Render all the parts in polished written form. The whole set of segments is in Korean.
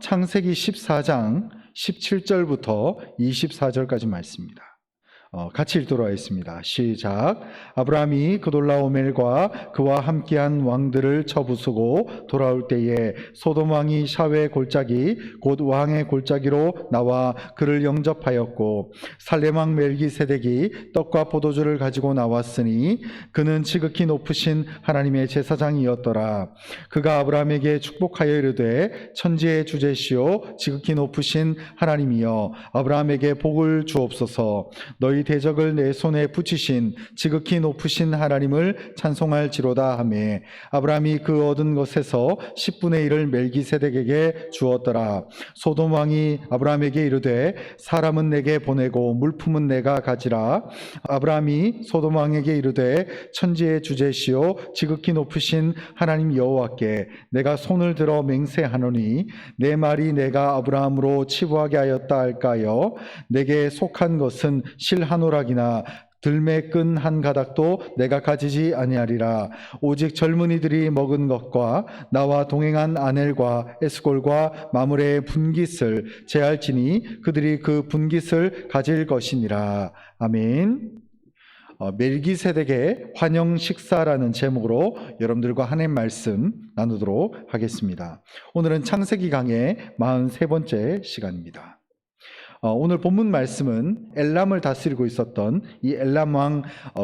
창세기 14장 17절부터 24절까지 말씀입니다. 같이 읽도록 하겠습니다. 시작. 아브라함이 그돌라오멜과 그와 함께한 왕들을 쳐부수고 돌아올 때에 소돔 왕이 샤웨 골짜기 곧 왕의 골짜기로 나와 그를 영접하였고 살렘 왕 멜기세덱이 떡과 포도주를 가지고 나왔으니 그는 지극히 높으신 하나님의 제사장이었더라. 그가 아브라함에게 축복하여 이르되 천지의 주제시오 지극히 높으신 하나님이여 아브라함에게 복을 주옵소서. 너희 대적을 내 손에 붙이신 지극히 높으신 하나님을 찬송할지로다 하매 아브라함이 그 얻은 것에서 10분의 1을 멜기세덱에게 주었더라. 소돔 왕이 아브라함에게 이르되 사람은 내게 보내고 물품은 내가 가지라. 아브라함이 소돔 왕에게 이르되 천지의 주제시오 지극히 높으신 하나님 여호와께 내가 손을 들어 맹세하노니 내 말이 내가 아브라함으로 치부하게 하였다 할까요? 내게 속한 것은 실 한 오락이나 들매 끈 한 가닥도 내가 가지지 아니하리라. 오직 젊은이들이 먹은 것과 나와 동행한 아넬과 에스골과 마므레의 분깃을 제할지니 그들이 그 분깃을 가질 것이니라. 아멘. 멜기세덱의 환영 식사라는 제목으로 여러분들과 하나님 말씀 나누도록 하겠습니다. 오늘은 창세기 강의 43번째 시간입니다. 오늘 본문 말씀은 엘람을 다스리고 있었던 이 엘람 왕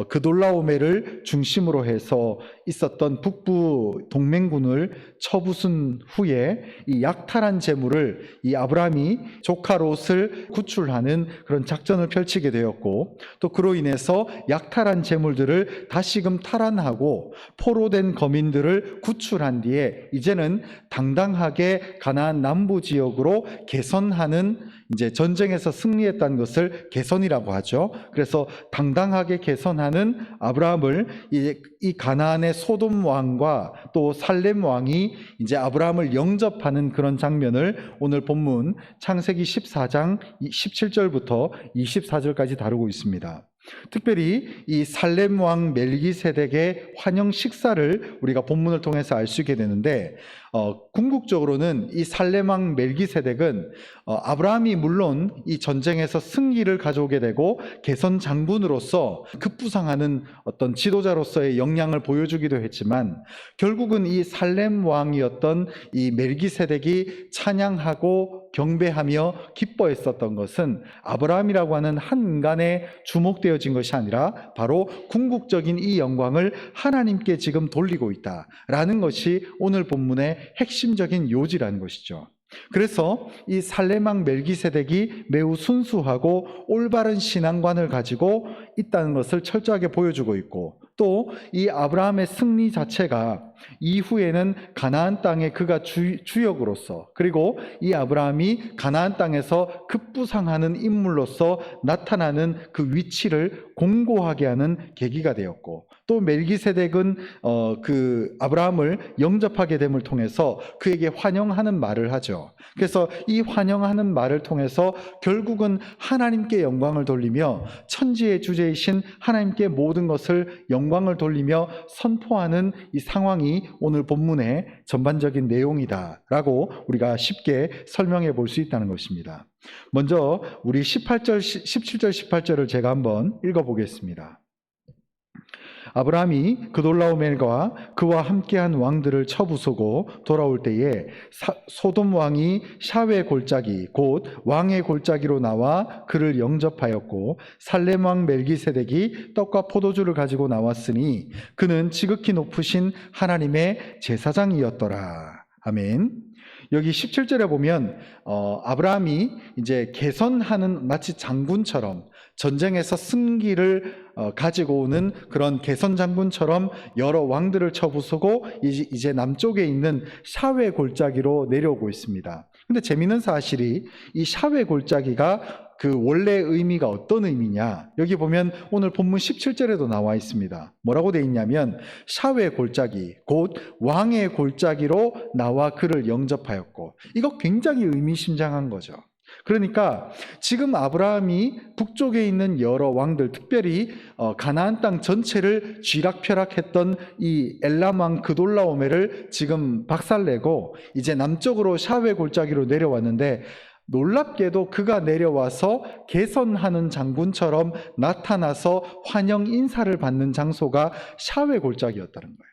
그돌라오멜을 중심으로 해서 있었던 북부 동맹군을 쳐부순 후에 이 약탈한 재물을 이 아브라함이 조카 롯을 구출하는 그런 작전을 펼치게 되었고 또 그로 인해서 약탈한 재물들을 다시금 탈환하고 포로된 거민들을 구출한 뒤에 이제는 당당하게 가나안 남부 지역으로 개선하는 이제 전쟁에서 승리했다는 것을 개선이라고 하죠. 그래서 당당하게 개선하는 아브라함을 이 가나안의 소돔 왕과 또 살렘 왕이 이제 아브라함을 영접하는 그런 장면을 오늘 본문 창세기 14장 17절부터 24절까지 다루고 있습니다. 특별히 이 살렘 왕 멜기세덱의 환영 식사를 우리가 본문을 통해서 알 수 있게 되는데 궁극적으로는 이 살렘 왕 멜기세덱은 아브라함이 물론 이 전쟁에서 승리를 가져오게 되고 개선 장군으로서 급부상하는 어떤 지도자로서의 역량을 보여주기도 했지만 결국은 이 살렘 왕이었던 이 멜기세덱이 찬양하고 경배하며 기뻐했었던 것은 아브라함이라고 하는 한 인간에 주목되어진 것이 아니라 바로 궁극적인 이 영광을 하나님께 지금 돌리고 있다라는 것이 오늘 본문의 핵심적인 요지라는 것이죠. 그래서 이 살렘 왕 멜기세덱이 매우 순수하고 올바른 신앙관을 가지고 있다는 것을 철저하게 보여주고 있고 또 이 아브라함의 승리 자체가 이후에는 가나안 땅에 그가 주역으로서 그리고 이 아브라함이 가나안 땅에서 급부상하는 인물로서 나타나는 그 위치를 공고하게 하는 계기가 되었고 또 멜기세덱은 그 아브라함을 영접하게 됨을 통해서 그에게 환영하는 말을 하죠. 그래서 이 환영하는 말을 통해서 결국은 하나님께 영광을 돌리며 천지의 주제이신 하나님께 모든 것을 영광을 돌리며 선포하는 이 상황이 오늘 본문의 전반적인 내용이다라고 우리가 쉽게 설명해 볼 수 있다는 것입니다. 먼저 우리 17절 18절을 제가 한번 읽어보겠습니다. 아브라함이 그돌라오멜과 그와 함께한 왕들을 쳐부수고 돌아올 때에 소돔 왕이 샤웨 골짜기 곧 왕의 골짜기로 나와 그를 영접하였고 살렘 왕 멜기세덱이 떡과 포도주를 가지고 나왔으니 그는 지극히 높으신 하나님의 제사장이었더라. 아멘. 여기 17절에 보면 아브라함이 이제 개선하는 마치 장군처럼 전쟁에서 승기를 가지고 오는 그런 개선 장군처럼 여러 왕들을 쳐부수고 이제 남쪽에 있는 샤웨 골짜기로 내려오고 있습니다. 근데 재미있는 사실이 이 샤웨 골짜기가 그 원래 의미가 어떤 의미냐? 여기 보면 오늘 본문 17절에도 나와 있습니다. 뭐라고 돼 있냐면 샤웨 골짜기 곧 왕의 골짜기로 나와 그를 영접하였고 이거 굉장히 의미심장한 거죠. 그러니까 지금 아브라함이 북쪽에 있는 여러 왕들, 특별히 가나안 땅 전체를 쥐락펴락했던 이 엘람 왕 그돌라오메를 지금 박살내고 이제 남쪽으로 샤웨 골짜기로 내려왔는데, 놀랍게도 그가 내려와서 개선하는 장군처럼 나타나서 환영 인사를 받는 장소가 샤웨 골짜기였다는 거예요.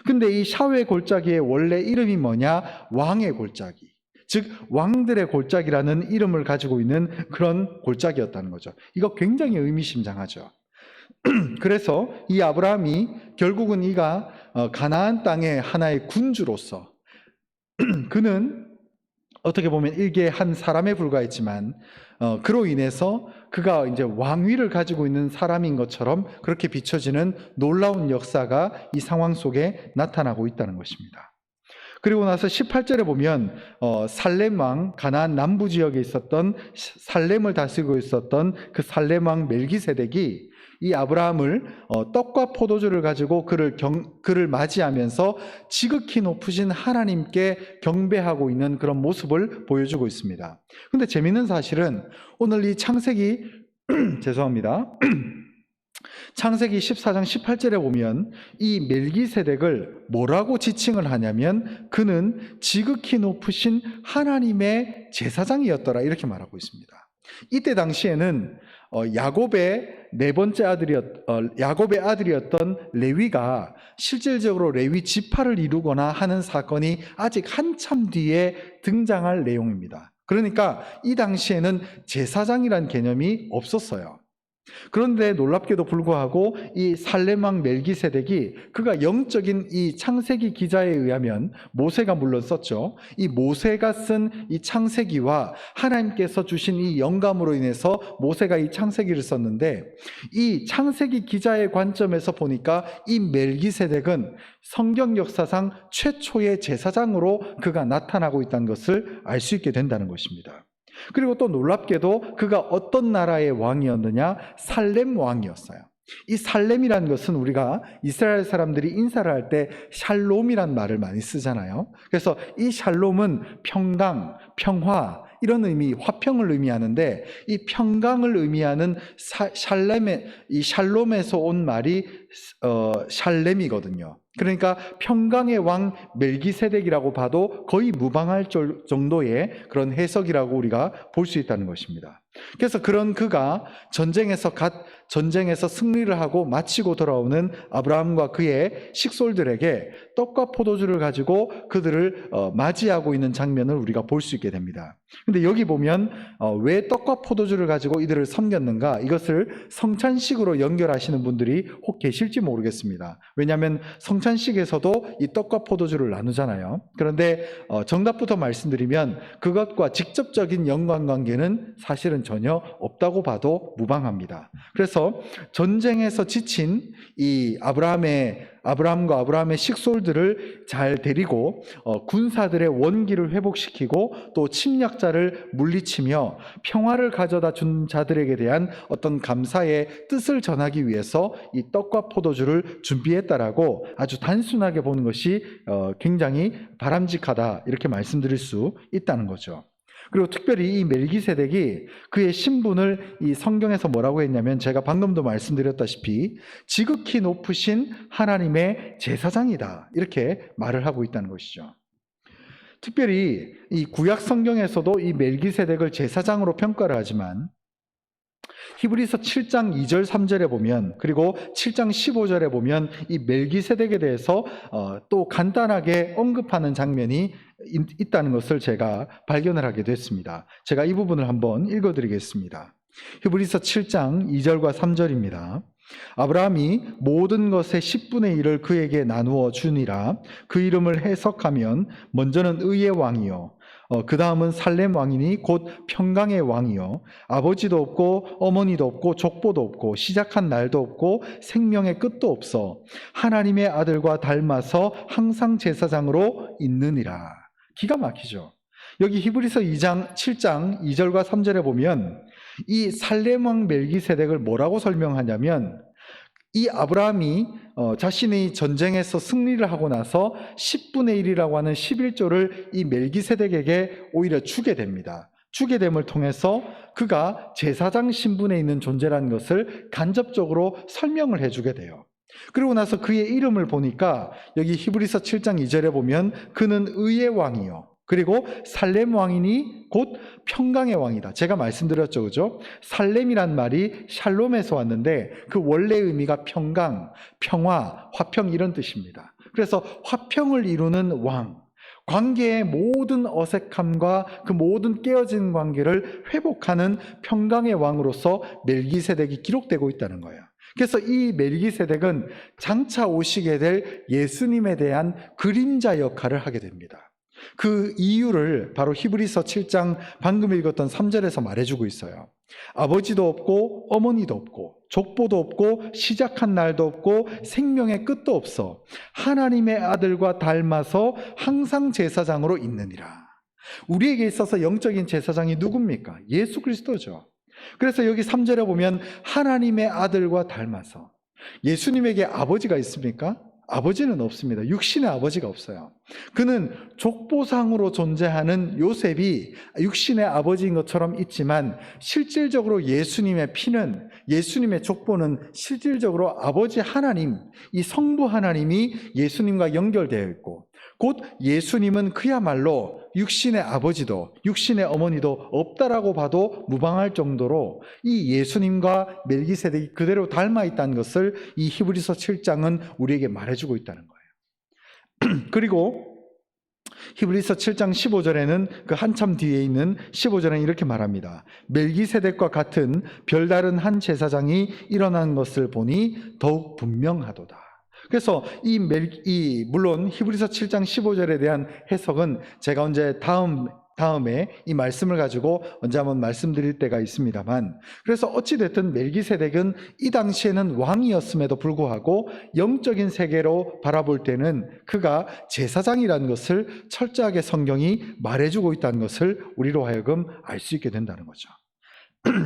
근데 이 샤웨 골짜기의 원래 이름이 뭐냐? 왕의 골짜기. 즉 왕들의 골짜기라는 이름을 가지고 있는 그런 골짜기였다는 거죠. 이거 굉장히 의미심장하죠. 그래서 이 아브라함이 결국은 이가 가나안 땅의 하나의 군주로서 그는 어떻게 보면 일개 한 사람에 불과했지만 그로 인해서 그가 이제 왕위를 가지고 있는 사람인 것처럼 그렇게 비춰지는 놀라운 역사가 이 상황 속에 나타나고 있다는 것입니다. 그리고 나서 18절에 보면 살렘 왕, 가나안 남부 지역에 있었던 살렘을 다스리고 있었던 그 살렘 왕 멜기세덱이 이 아브라함을 떡과 포도주를 가지고 그를 맞이하면서 지극히 높으신 하나님께 경배하고 있는 그런 모습을 보여주고 있습니다. 근데 재미있는 사실은 오늘 이 창세기 죄송합니다. 창세기 14장 18절에 보면 이 멜기세덱을 뭐라고 지칭을 하냐면 그는 지극히 높으신 하나님의 제사장이었더라, 이렇게 말하고 있습니다. 이때 당시에는 야곱의 네 번째 야곱의 아들이었던 레위가 실질적으로 레위 지파를 이루거나 하는 사건이 아직 한참 뒤에 등장할 내용입니다. 그러니까 이 당시에는 제사장이란 개념이 없었어요. 그런데 놀랍게도 불구하고 이 살렘 왕 멜기세덱이 그가 영적인 이 창세기 기자에 의하면, 모세가 물론 썼죠, 이 모세가 쓴 이 창세기와 하나님께서 주신 이 영감으로 인해서 모세가 이 창세기를 썼는데, 이 창세기 기자의 관점에서 보니까 이 멜기세덱은 성경 역사상 최초의 제사장으로 그가 나타나고 있다는 것을 알 수 있게 된다는 것입니다. 그리고 또 놀랍게도 그가 어떤 나라의 왕이었느냐? 살렘 왕이었어요. 이 살렘이라는 것은 우리가 이스라엘 사람들이 인사를 할 때 샬롬이란 말을 많이 쓰잖아요. 그래서 이 샬롬은 평강, 평화 이런 의미, 화평을 의미하는데, 이 평강을 의미하는 이 샬롬에서 온 말이 샬렘이거든요. 그러니까 평강의 왕 멜기세덱이라고 봐도 거의 무방할 정도의 그런 해석이라고 우리가 볼 수 있다는 것입니다. 그래서 그런 그가 전쟁에서 승리를 하고 마치고 돌아오는 아브라함과 그의 식솔들에게 떡과 포도주를 가지고 그들을 맞이하고 있는 장면을 우리가 볼 수 있게 됩니다. 근데 여기 보면 왜 떡과 포도주를 가지고 이들을 섬겼는가? 이것을 성찬식으로 연결하시는 분들이 혹 계실지 모르겠습니다. 왜냐하면 성찬식에서도 이 떡과 포도주를 나누잖아요. 그런데 정답부터 말씀드리면 그것과 직접적인 연관관계는 사실은 전혀 없다고 봐도 무방합니다. 그래서 전쟁에서 지친 이 아브라함과 아브라함의 식솔들을 잘 데리고 군사들의 원기를 회복시키고 또 침략자를 물리치며 평화를 가져다 준 자들에게 대한 어떤 감사의 뜻을 전하기 위해서 이 떡과 포도주를 준비했다라고 아주 단순하게 보는 것이 굉장히 바람직하다, 이렇게 말씀드릴 수 있다는 거죠. 그리고 특별히 이 멜기세덱이 그의 신분을 이 성경에서 뭐라고 했냐면, 제가 방금도 말씀드렸다시피 지극히 높으신 하나님의 제사장이다, 이렇게 말을 하고 있다는 것이죠. 특별히 이 구약 성경에서도 이 멜기세덱을 제사장으로 평가를 하지만 히브리서 7장 2절 3절에 보면, 그리고 7장 15절에 보면 이 멜기세덱에 대해서 또 간단하게 언급하는 장면이 있다는 것을 제가 발견을 하게 됐습니다. 제가 이 부분을 한번 읽어드리겠습니다. 히브리서 7장 2절과 3절입니다. 아브라함이 모든 것의 10분의 1을 그에게 나누어 주니라. 그 이름을 해석하면 먼저는 의의 왕이요, 그 다음은 살렘 왕이니 곧 평강의 왕이요, 아버지도 없고 어머니도 없고 족보도 없고 시작한 날도 없고 생명의 끝도 없어 하나님의 아들과 닮아서 항상 제사장으로 있느니라. 기가 막히죠. 여기 히브리서 7장 2절과 3절에 보면 이 살렘 왕 멜기세덱을 뭐라고 설명하냐면, 이 아브라함이 자신의 전쟁에서 승리를 하고 나서 10분의 1이라고 하는 11조를 이 멜기세덱에게 오히려 주게 됩니다. 주게 됨을 통해서 그가 제사장 신분에 있는 존재라는 것을 간접적으로 설명을 해주게 돼요. 그리고 나서 그의 이름을 보니까 여기 히브리서 7장 2절에 보면 그는 의의 왕이요, 그리고 살렘 왕이니 곧 평강의 왕이다. 제가 말씀드렸죠, 그죠? 살렘이란 말이 샬롬에서 왔는데 그 원래 의미가 평강, 평화, 화평 이런 뜻입니다. 그래서 화평을 이루는 왕, 관계의 모든 어색함과 그 모든 깨어진 관계를 회복하는 평강의 왕으로서 멜기세덱이 기록되고 있다는 거예요. 그래서 이 멜기세덱은 장차 오시게 될 예수님에 대한 그림자 역할을 하게 됩니다. 그 이유를 바로 히브리서 7장 방금 읽었던 3절에서 말해주고 있어요. 아버지도 없고 어머니도 없고 족보도 없고 시작한 날도 없고 생명의 끝도 없어 하나님의 아들과 닮아서 항상 제사장으로 있느니라. 우리에게 있어서 영적인 제사장이 누굽니까? 예수 그리스도죠. 그래서 여기 3절에 보면 하나님의 아들과 닮아서, 예수님에게 아버지가 있습니까? 아버지는 없습니다. 육신의 아버지가 없어요. 그는 족보상으로 존재하는 요셉이 육신의 아버지인 것처럼 있지만 실질적으로 예수님의 피는, 예수님의 족보는 실질적으로 아버지 하나님, 이 성부 하나님이 예수님과 연결되어 있고, 곧 예수님은 그야말로 육신의 아버지도 육신의 어머니도 없다라고 봐도 무방할 정도로 이 예수님과 멜기세덱이 그대로 닮아 있다는 것을 이 히브리서 7장은 우리에게 말해주고 있다는 거예요. 그리고 히브리서 7장 15절에는 그 한참 뒤에 있는 15절에는 이렇게 말합니다. 멜기세덱과 같은 별다른 한 제사장이 일어난 것을 보니 더욱 분명하도다. 그래서 물론 히브리서 7장 15절에 대한 해석은 제가 언제 다음에 이 말씀을 가지고 언제 한번 말씀드릴 때가 있습니다만, 그래서 어찌됐든 멜기세덱은 이 당시에는 왕이었음에도 불구하고 영적인 세계로 바라볼 때는 그가 제사장이라는 것을 철저하게 성경이 말해주고 있다는 것을 우리로 하여금 알 수 있게 된다는 거죠.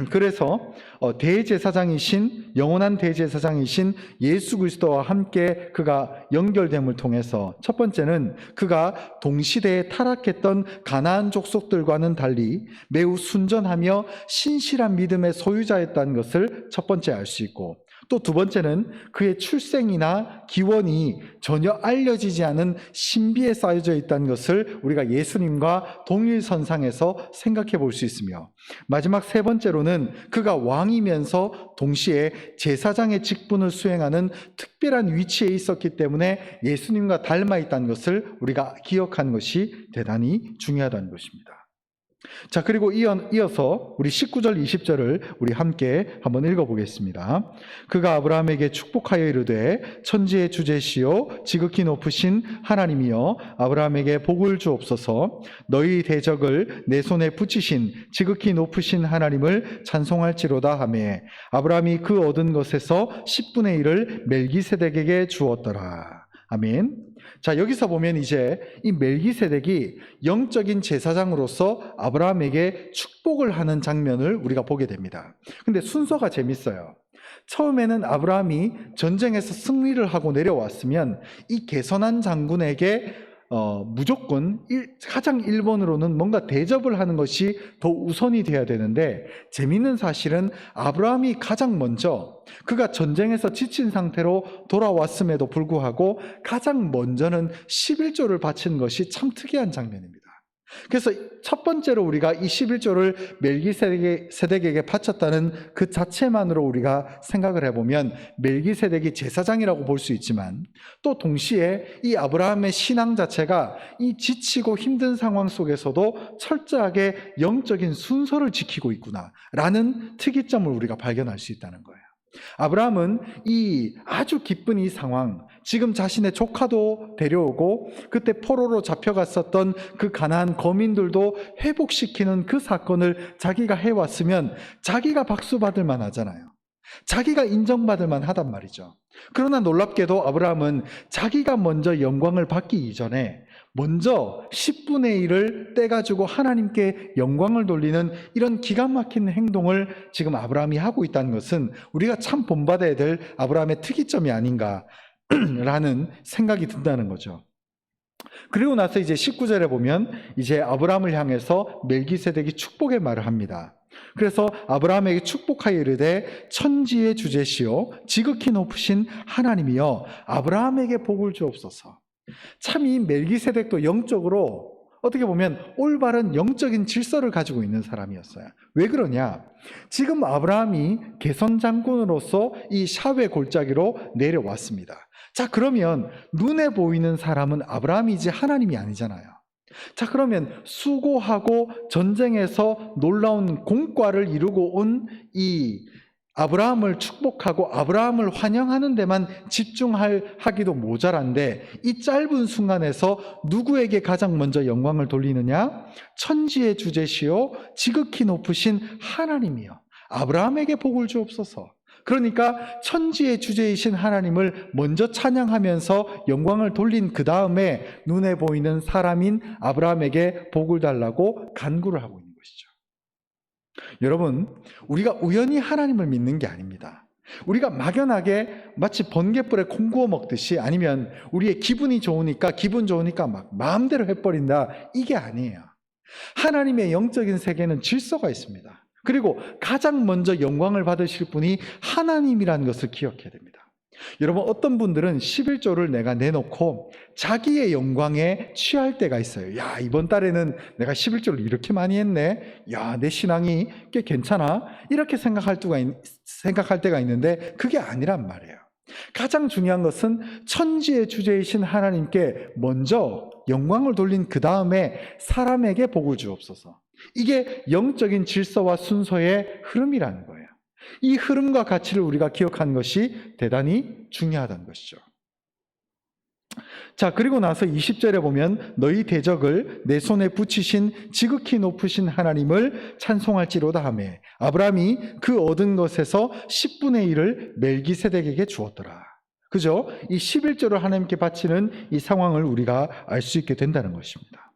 그래서 대제사장이신, 영원한 대제사장이신 예수 그리스도와 함께 그가 연결됨을 통해서 첫 번째는 그가 동시대에 타락했던 가나안 족속들과는 달리 매우 순전하며 신실한 믿음의 소유자였다는 것을 첫 번째 알 수 있고, 또 두 번째는 그의 출생이나 기원이 전혀 알려지지 않은 신비에 쌓여져 있다는 것을 우리가 예수님과 동일선상에서 생각해 볼 수 있으며, 마지막 세 번째로는 그가 왕이면서 동시에 제사장의 직분을 수행하는 특별한 위치에 있었기 때문에 예수님과 닮아 있다는 것을 우리가 기억하는 것이 대단히 중요하다는 것입니다. 자, 그리고 이어서 우리 19절 20절을 우리 함께 한번 읽어보겠습니다. 그가 아브라함에게 축복하여 이르되 천지의 주제시요 지극히 높으신 하나님이여 아브라함에게 복을 주옵소서. 너희 대적을 내 손에 붙이신 지극히 높으신 하나님을 찬송할지로다 하매 아브라함이 그 얻은 것에서 10분의 1을 멜기세덱에게 주었더라. 아멘. 자, 여기서 보면 이제 이 멜기세덱이 영적인 제사장으로서 아브라함에게 축복을 하는 장면을 우리가 보게 됩니다. 근데 순서가 재밌어요. 처음에는 아브라함이 전쟁에서 승리를 하고 내려왔으면 이 개선한 장군에게 무조건 가장 1번으로는 뭔가 대접을 하는 것이 더 우선이 돼야 되는데, 재미있는 사실은 아브라함이 가장 먼저, 그가 전쟁에서 지친 상태로 돌아왔음에도 불구하고 가장 먼저는 11조를 바친 것이 참 특이한 장면입니다. 그래서 첫 번째로 우리가 이 11조를 멜기세덱에게 바쳤다는 그 자체만으로 우리가 생각을 해보면 멜기세덱이 제사장이라고 볼 수 있지만, 또 동시에 이 아브라함의 신앙 자체가 이 지치고 힘든 상황 속에서도 철저하게 영적인 순서를 지키고 있구나라는 특이점을 우리가 발견할 수 있다는 거예요. 아브라함은 이 아주 기쁜 이 상황, 지금 자신의 조카도 데려오고 그때 포로로 잡혀갔었던 그 가나안 거민들도 회복시키는 그 사건을 자기가 해왔으면 자기가 박수 받을 만하잖아요. 자기가 인정받을 만하단 말이죠. 그러나 놀랍게도 아브라함은 자기가 먼저 영광을 받기 이전에 먼저 10분의 1을 떼가지고 하나님께 영광을 돌리는 이런 기가 막힌 행동을 지금 아브라함이 하고 있다는 것은 우리가 참 본받아야 될 아브라함의 특이점이 아닌가라는 생각이 든다는 거죠. 그리고 나서 이제 19절에 보면 이제 아브라함을 향해서 멜기세덱이 축복의 말을 합니다. 그래서 아브라함에게 축복하여 이르되 천지의 주제시요 지극히 높으신 하나님이여 아브라함에게 복을 주옵소서. 참 이 멜기세덱도 영적으로 어떻게 보면 올바른 영적인 질서를 가지고 있는 사람이었어요. 왜 그러냐? 지금 아브라함이 개선 장군으로서 이 샤웨 골짜기로 내려왔습니다. 자, 그러면 눈에 보이는 사람은 아브라함이지 하나님이 아니잖아요. 자, 그러면 수고하고 전쟁에서 놀라운 공과를 이루고 온 이 아브라함을 축복하고 아브라함을 환영하는 데만 집중하기도 모자란데 이 짧은 순간에서 누구에게 가장 먼저 영광을 돌리느냐? 천지의 주제시요 지극히 높으신 하나님이요 아브라함에게 복을 주옵소서. 그러니까 천지의 주제이신 하나님을 먼저 찬양하면서 영광을 돌린 그 다음에 눈에 보이는 사람인 아브라함에게 복을 달라고 간구를 하고 있는 것이죠. 여러분, 우리가 우연히 하나님을 믿는 게 아닙니다. 우리가 막연하게 마치 번갯불에 콩 구워 먹듯이 아니면 우리의 기분이 좋으니까 기분 좋으니까 막 마음대로 해버린다, 이게 아니에요. 하나님의 영적인 세계는 질서가 있습니다. 그리고 가장 먼저 영광을 받으실 분이 하나님이라는 것을 기억해야 됩니다. 여러분, 어떤 분들은 11조를 내가 내놓고 자기의 영광에 취할 때가 있어요. 야, 이번 달에는 내가 11조를 이렇게 많이 했네. 야, 내 신앙이 꽤 괜찮아. 이렇게 생각할 때가 있는데 그게 아니란 말이에요. 가장 중요한 것은 천지의 주제이신 하나님께 먼저 영광을 돌린 그 다음에 사람에게 복을 주옵소서. 이게 영적인 질서와 순서의 흐름이라는 거예요. 이 흐름과 가치를 우리가 기억하는 것이 대단히 중요하다는 것이죠. 자, 그리고 나서 20절에 보면 너희 대적을 내 손에 붙이신 지극히 높으신 하나님을 찬송할지로다 하며 아브라함이 그 얻은 것에서 10분의 1을 멜기세덱에게 주었더라. 그죠? 이 11조를 하나님께 바치는 이 상황을 우리가 알 수 있게 된다는 것입니다.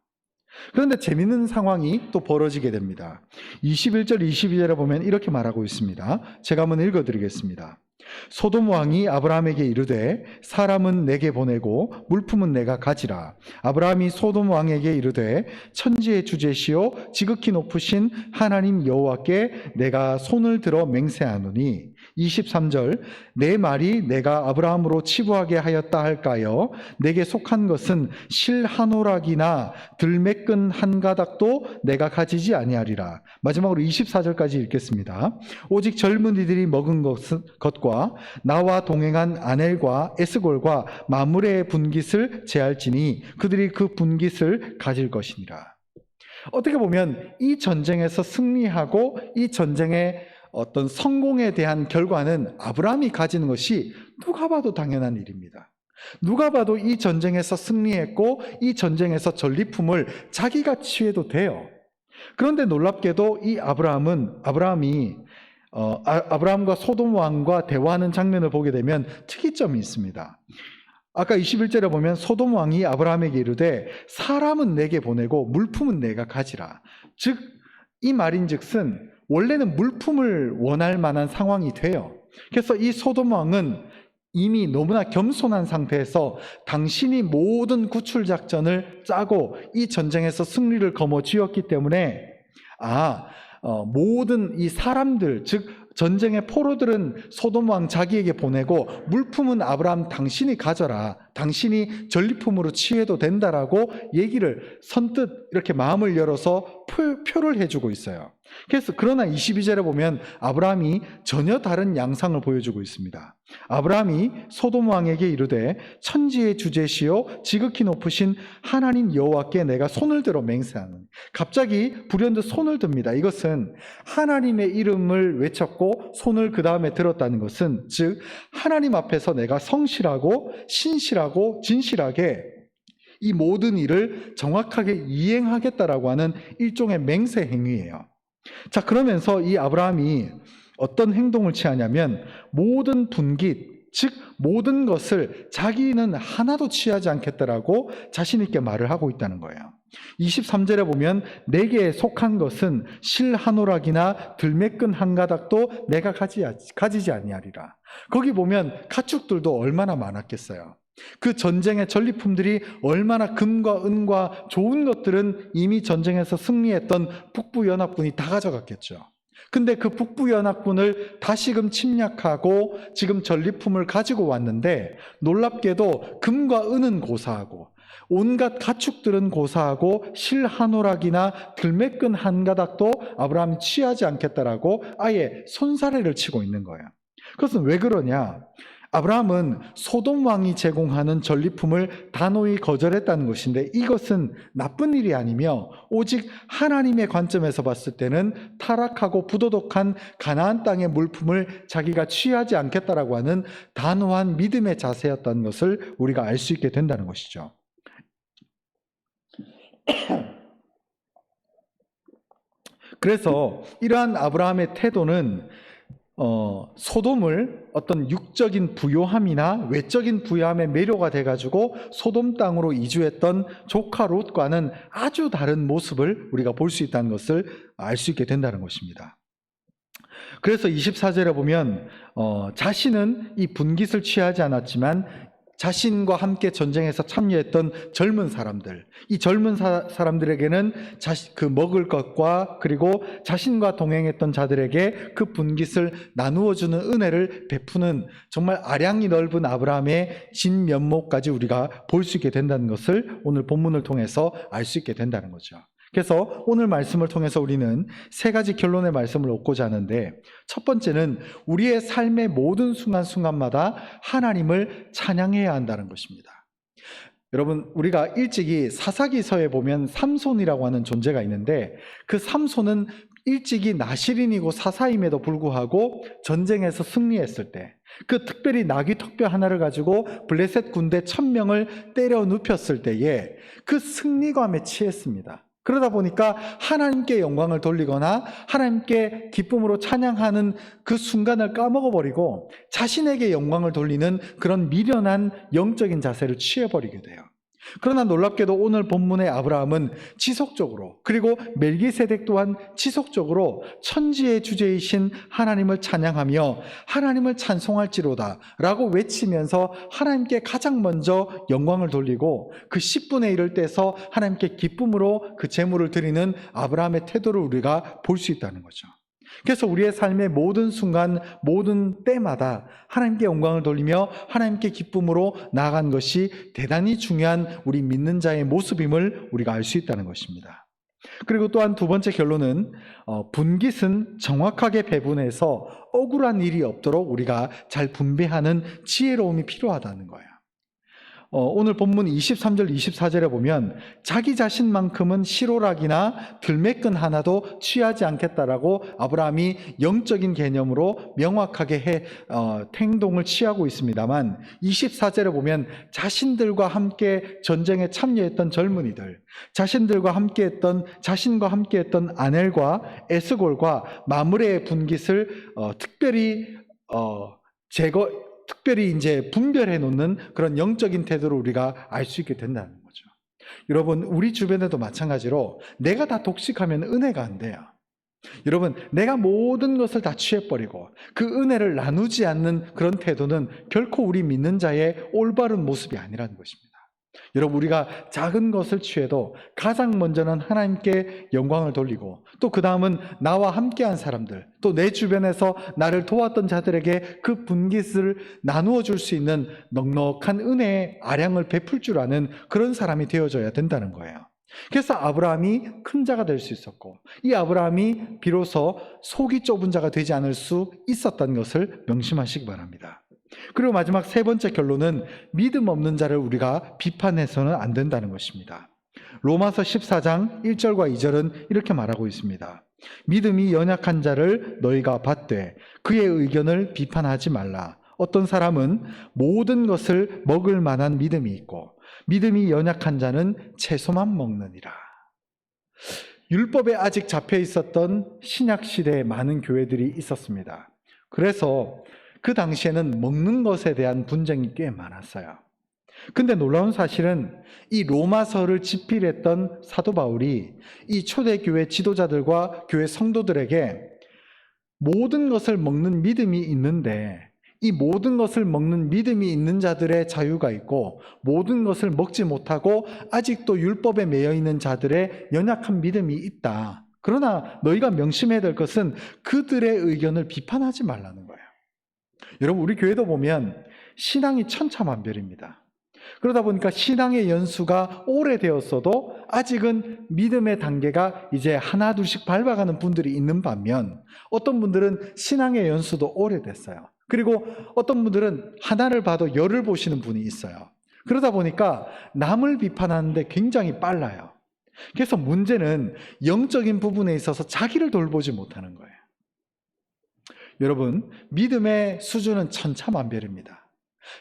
그런데 재미있는 상황이 또 벌어지게 됩니다. 21절, 22절에 보면 이렇게 말하고 있습니다. 제가 한번 읽어드리겠습니다. 소돔 왕이 아브라함에게 이르되 사람은 내게 보내고 물품은 내가 가지라. 아브라함이 소돔 왕에게 이르되 천지의 주제시요 지극히 높으신 하나님 여호와께 내가 손을 들어 맹세하노니 23절 내 말이 내가 아브라함으로 치부하게 하였다 할까요? 내게 속한 것은 실 한 오락이나 들매끈 한 가닥도 내가 가지지 아니하리라. 마지막으로 24절까지 읽겠습니다. 오직 젊은이들이 먹은 것과 나와 동행한 아넬과 에스골과 마므레의 분깃을 제할지니 그들이 그 분깃을 가질 것이니라. 어떻게 보면 이 전쟁에서 승리하고 이 전쟁의 어떤 성공에 대한 결과는 아브라함이 가지는 것이 누가 봐도 당연한 일입니다. 누가 봐도 이 전쟁에서 승리했고 이 전쟁에서 전리품을 자기가 취해도 돼요. 그런데 놀랍게도 이 아브라함이 아브라함과 소돔 왕과 대화하는 장면을 보게 되면 특이점이 있습니다. 아까 21절에 보면 소돔 왕이 아브라함에게 이르되 사람은 내게 보내고 물품은 내가 가지라. 즉 이 말인즉슨 원래는 물품을 원할 만한 상황이 돼요. 그래서 이 소돔 왕은 이미 너무나 겸손한 상태에서 당신이 모든 구출 작전을 짜고 이 전쟁에서 승리를 거머쥐었기 때문에 모든 이 사람들, 즉 전쟁의 포로들은 소돔 왕 자기에게 보내고 물품은 아브라함 당신이 가져라. 당신이 전리품으로 취해도 된다라고 얘기를 선뜻 이렇게 마음을 열어서 표를 해주고 있어요. 그래서 그러나 22절에 보면 아브라함이 전혀 다른 양상을 보여주고 있습니다. 아브라함이 소돔 왕에게 이르되 천지의 주제시요 지극히 높으신 하나님 여호와께 내가 손을 들어 맹세하노니. 갑자기 불현듯 손을 듭니다. 이것은 하나님의 이름을 외쳤고 손을 그 다음에 들었다는 것은 즉 하나님 앞에서 내가 성실하고 신실하고 진실하게 이 모든 일을 정확하게 이행하겠다라고 하는 일종의 맹세 행위예요. 자, 그러면서 이 아브라함이 어떤 행동을 취하냐면 모든 분깃, 즉 모든 것을 자기는 하나도 취하지 않겠다라고 자신 있게 말을 하고 있다는 거예요. 23절에 보면 내게 속한 것은 실 한 오락이나 들매끈 한 가닥도 내가 가지지 아니하리라. 거기 보면 가축들도 얼마나 많았겠어요. 그 전쟁의 전리품들이 얼마나 금과 은과 좋은 것들은 이미 전쟁에서 승리했던 북부연합군이 다 가져갔겠죠. 근데 그 북부연합군을 다시금 침략하고 지금 전리품을 가지고 왔는데, 놀랍게도 금과 은은 고사하고 온갖 가축들은 고사하고 실 한 오락이나 들매끈 한 가닥도 아브라함이 취하지 않겠다라고 아예 손사래를 치고 있는 거예요. 그것은 왜 그러냐? 아브라함은 소돔 왕이 제공하는 전리품을 단호히 거절했다는 것인데, 이것은 나쁜 일이 아니며 오직 하나님의 관점에서 봤을 때는 타락하고 부도덕한 가나안 땅의 물품을 자기가 취하지 않겠다라고 하는 단호한 믿음의 자세였다는 것을 우리가 알 수 있게 된다는 것이죠. 그래서 이러한 아브라함의 태도는 소돔을 어떤 육적인 부요함이나 외적인 부요함의 매료가 돼가지고 소돔 땅으로 이주했던 조카 롯과는 아주 다른 모습을 우리가 볼 수 있다는 것을 알 수 있게 된다는 것입니다. 그래서 24절에 보면 자신은 이 분깃을 취하지 않았지만 자신과 함께 전쟁에서 참여했던 젊은 사람들, 이 젊은 사람들에게는 그 먹을 것과 그리고 자신과 동행했던 자들에게 그 분깃을 나누어주는 은혜를 베푸는 정말 아량이 넓은 아브라함의 진면목까지 우리가 볼 수 있게 된다는 것을 오늘 본문을 통해서 알 수 있게 된다는 거죠. 그래서 오늘 말씀을 통해서 우리는 세 가지 결론의 말씀을 얻고자 하는데, 첫 번째는 우리의 삶의 모든 순간순간마다 하나님을 찬양해야 한다는 것입니다. 여러분, 우리가 일찍이 사사기서에 보면 삼손이라고 하는 존재가 있는데, 그 삼손은 일찍이 나실인이고 사사임에도 불구하고 전쟁에서 승리했을 때, 그 특별히 나귀 턱뼈 하나를 가지고 블레셋 군대 1000명을 때려 눕혔을 때에 그 승리감에 취했습니다. 그러다 보니까 하나님께 영광을 돌리거나 하나님께 기쁨으로 찬양하는 그 순간을 까먹어버리고 자신에게 영광을 돌리는 그런 미련한 영적인 자세를 취해버리게 돼요. 그러나 놀랍게도 오늘 본문의 아브라함은 지속적으로, 그리고 멜기세덱 또한 지속적으로 천지의 주제이신 하나님을 찬양하며 하나님을 찬송할지로다 라고 외치면서 하나님께 가장 먼저 영광을 돌리고 그 10분의 1을 떼서 하나님께 기쁨으로 그 제물을 드리는 아브라함의 태도를 우리가 볼 수 있다는 거죠. 그래서 우리의 삶의 모든 순간, 모든 때마다 하나님께 영광을 돌리며 하나님께 기쁨으로 나아간 것이 대단히 중요한 우리 믿는 자의 모습임을 우리가 알 수 있다는 것입니다. 그리고 또한 두 번째 결론은 분깃은 정확하게 배분해서 억울한 일이 없도록 우리가 잘 분배하는 지혜로움이 필요하다는 거예요. 오늘 본문 23절, 24절에 보면 자기 자신만큼은 실오락이나 들매끈 하나도 취하지 않겠다라고 아브라함이 영적인 개념으로 명확하게 행동을 취하고 있습니다만, 24절에 보면 자신들과 함께 전쟁에 참여했던 젊은이들, 자신과 함께했던 아넬과 에스골과 마므레의 분깃을 특별히 이제 분별해 놓는 그런 영적인 태도를 우리가 알 수 있게 된다는 거죠. 여러분, 우리 주변에도 마찬가지로 내가 다 독식하면 은혜가 안 돼요. 여러분, 내가 모든 것을 다 취해버리고 그 은혜를 나누지 않는 그런 태도는 결코 우리 믿는 자의 올바른 모습이 아니라는 것입니다. 여러분, 우리가 작은 것을 취해도 가장 먼저는 하나님께 영광을 돌리고, 또 그 다음은 나와 함께한 사람들, 또 내 주변에서 나를 도왔던 자들에게 그 분깃을 나누어 줄 수 있는 넉넉한 은혜의 아량을 베풀 줄 아는 그런 사람이 되어져야 된다는 거예요. 그래서 아브라함이 큰 자가 될 수 있었고, 이 아브라함이 비로소 속이 좁은 자가 되지 않을 수 있었다는 것을 명심하시기 바랍니다. 그리고 마지막 세 번째 결론은 믿음 없는 자를 우리가 비판해서는 안 된다는 것입니다. 로마서 14장 1절과 2절은 이렇게 말하고 있습니다. 믿음이 연약한 자를 너희가 받되 그의 의견을 비판하지 말라. 어떤 사람은 모든 것을 먹을 만한 믿음이 있고 믿음이 연약한 자는 채소만 먹느니라. 율법에 아직 잡혀 있었던 신약 시대에 많은 교회들이 있었습니다. 그래서 그 당시에는 먹는 것에 대한 분쟁이 꽤 많았어요. 근데 놀라운 사실은 이 로마서를 집필했던 사도 바울이 이 초대교회 지도자들과 교회 성도들에게 모든 것을 먹는 믿음이 있는데 이 모든 것을 먹는 믿음이 있는 자들의 자유가 있고, 모든 것을 먹지 못하고 아직도 율법에 매여 있는 자들의 연약한 믿음이 있다. 그러나 너희가 명심해야 될 것은 그들의 의견을 비판하지 말라는 거예요. 여러분, 우리 교회도 보면 신앙이 천차만별입니다. 그러다 보니까 신앙의 연수가 오래되었어도 아직은 믿음의 단계가 이제 하나 둘씩 밟아가는 분들이 있는 반면, 어떤 분들은 신앙의 연수도 오래됐어요. 그리고 어떤 분들은 하나를 봐도 열을 보시는 분이 있어요. 그러다 보니까 남을 비판하는데 굉장히 빨라요. 그래서 문제는 영적인 부분에 있어서 자기를 돌보지 못하는 거예요. 여러분, 믿음의 수준은 천차만별입니다.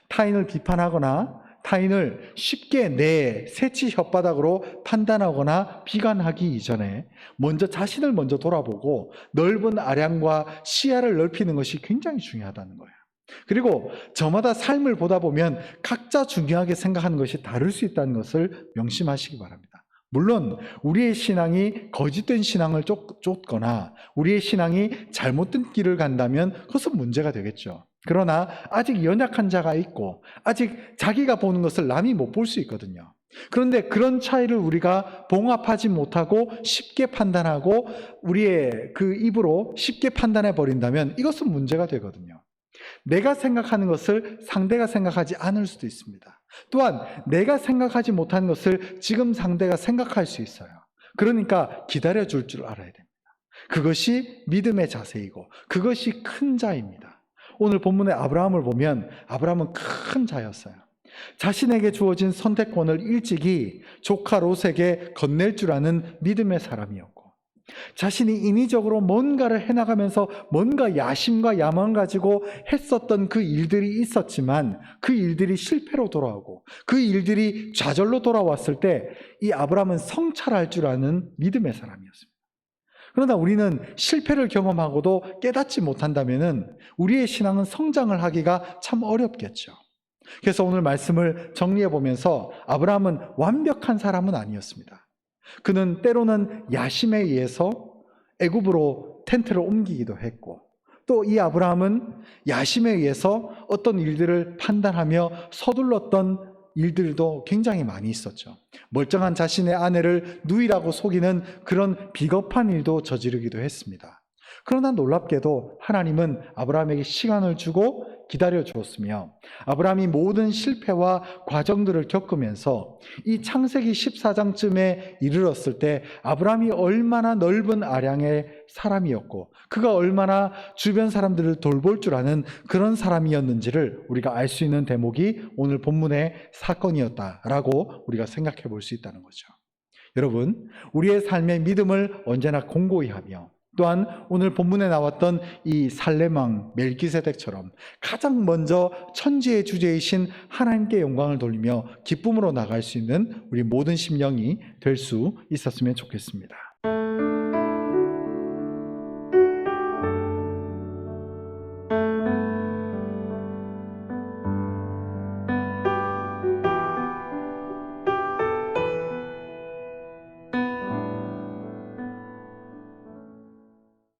타인을 비판하거나 타인을 쉽게 내 새치 혓바닥으로 판단하거나 비관하기 이전에 먼저 자신을 먼저 돌아보고 넓은 아량과 시야를 넓히는 것이 굉장히 중요하다는 거예요. 그리고 저마다 삶을 보다 보면 각자 중요하게 생각하는 것이 다를 수 있다는 것을 명심하시기 바랍니다. 물론 우리의 신앙이 거짓된 신앙을 쫓거나 우리의 신앙이 잘못된 길을 간다면 그것은 문제가 되겠죠. 그러나 아직 연약한 자가 있고 아직 자기가 보는 것을 남이 못 볼 수 있거든요. 그런데 그런 차이를 우리가 봉합하지 못하고 쉽게 판단하고 우리의 그 입으로 쉽게 판단해 버린다면 이것은 문제가 되거든요. 내가 생각하는 것을 상대가 생각하지 않을 수도 있습니다. 또한 내가 생각하지 못한 것을 지금 상대가 생각할 수 있어요. 그러니까 기다려줄 줄 알아야 됩니다. 그것이 믿음의 자세이고 그것이 큰 자입니다. 오늘 본문의 아브라함을 보면 아브라함은 큰 자였어요. 자신에게 주어진 선택권을 일찍이 조카 롯에게 건넬 줄 아는 믿음의 사람이었고, 자신이 인위적으로 뭔가를 해나가면서 뭔가 야심과 야망 가지고 했었던 그 일들이 있었지만 그 일들이 실패로 돌아오고 그 일들이 좌절로 돌아왔을 때 이 아브라함은 성찰할 줄 아는 믿음의 사람이었습니다. 그러나 우리는 실패를 경험하고도 깨닫지 못한다면 우리의 신앙은 성장을 하기가 참 어렵겠죠. 그래서 오늘 말씀을 정리해 보면서 아브라함은 완벽한 사람은 아니었습니다. 그는 때로는 야심에 의해서 애굽으로 텐트를 옮기기도 했고, 또 이 아브라함은 야심에 의해서 어떤 일들을 판단하며 서둘렀던 일들도 굉장히 많이 있었죠. 멀쩡한 자신의 아내를 누이라고 속이는 그런 비겁한 일도 저지르기도 했습니다. 그러나 놀랍게도 하나님은 아브라함에게 시간을 주고 기다려 주었으며, 아브라함이 모든 실패와 과정들을 겪으면서 이 창세기 14장쯤에 이르렀을 때 아브라함이 얼마나 넓은 아량의 사람이었고 그가 얼마나 주변 사람들을 돌볼 줄 아는 그런 사람이었는지를 우리가 알 수 있는 대목이 오늘 본문의 사건이었다라고 우리가 생각해 볼 수 있다는 거죠. 여러분, 우리의 삶의 믿음을 언제나 공고히 하며, 또한 오늘 본문에 나왔던 이 살렘왕 멜기세덱처럼 가장 먼저 천지의 주제이신 하나님께 영광을 돌리며 기쁨으로 나갈 수 있는 우리 모든 심령이 될 수 있었으면 좋겠습니다.